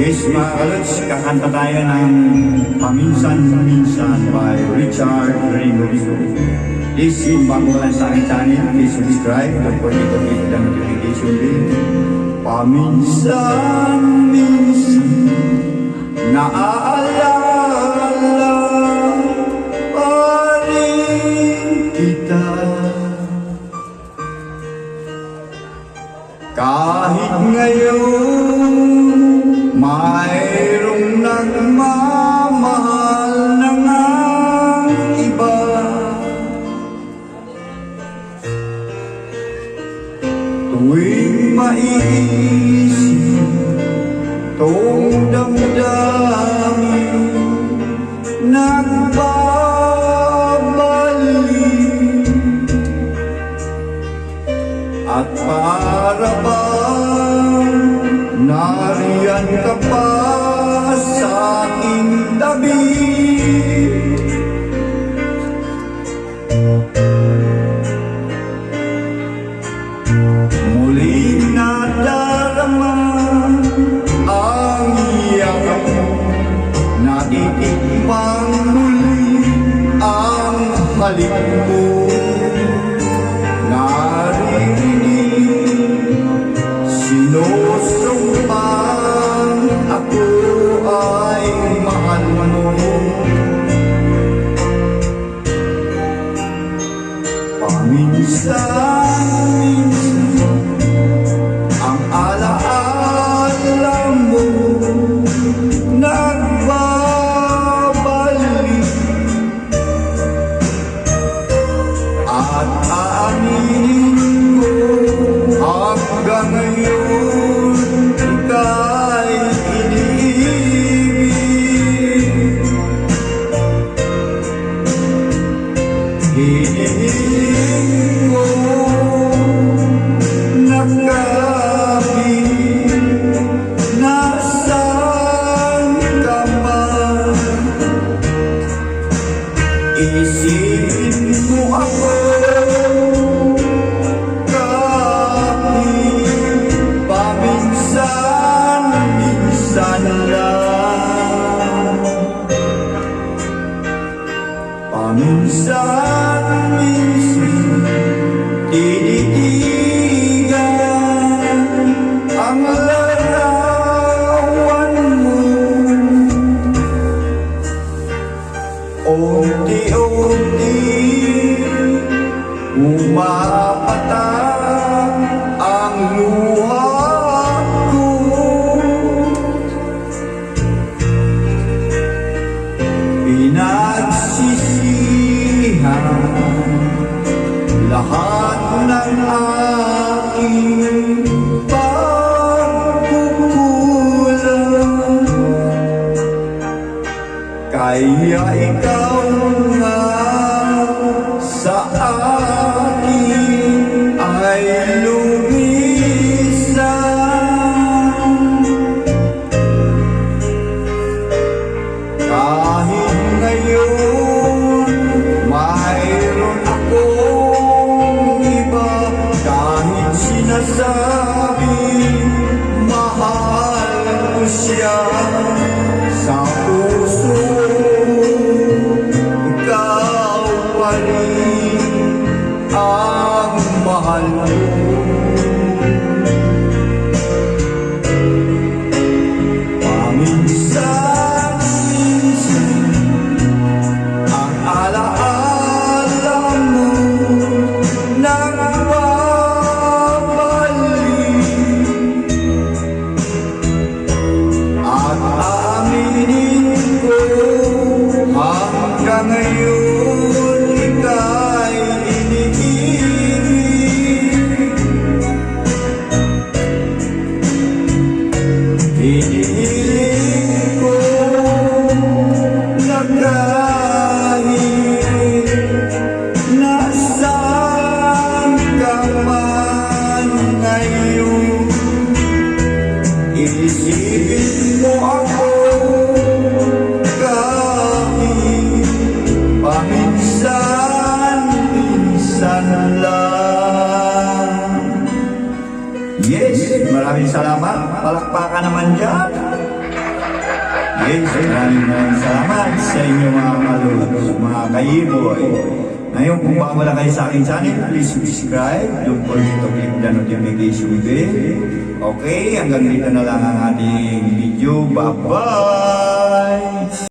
Yes, mga kalods, kakanta tayo ng Paminsan-Minsan by Richard Reynoso. Please, kung bago lang sa aking channel, please subscribe. Don't forget to hit the notification bell. Paminsan-Minsan, naaalala pa rin kita. Kahit ngayon mayroong nagmamahal na ngang iba, tuwing maiisip tong damdamin, nagbabalik at para bang nariyan ka pa sa aking tabi. Muling nadarama ang iyang mo, natitikmang muli ang halik mo. Sinusumpang ako ay mahal mo. Paminsan-minsan ang alaala mo nagbabalik, at aaminin ko hanggang ngayon ika'y iniibig. Hinihiling ko na kahit nasaan ka man, isipin mo ako kahit paminsan-minsan lang. Paminsan-minsan tinitigan ang larawan mo, unti-unti umapatag ang luha ko. Pinagsisihan lahat ng aking pagkukulang, kaya ikaw nga sa akin ay lumisan. Kahit ngayon mayroon akong iba, kahit sinasabi mahal ko siya, sa puso ikaw pa rin ang mahal ko. Paminsan-minsan ang alaala mo nagbabalik, at aaminin ko hanggang ngayon ika'y iniibig. Hinihiling ko na kahit nasaan ka man ngayon, isipin mo ako kahit paminsan-minsan lang. Yes, maraming salamat. Palakpakan naman dyan. Yes, maraming salamat sa inyo mga kalulus, mga kaiboy. Ngayon, kung bago lang kayo sa aking channel, please subscribe. Don't forget to click the notification bell. Okay, hanggang dito na lang ang ating video. Bye-bye!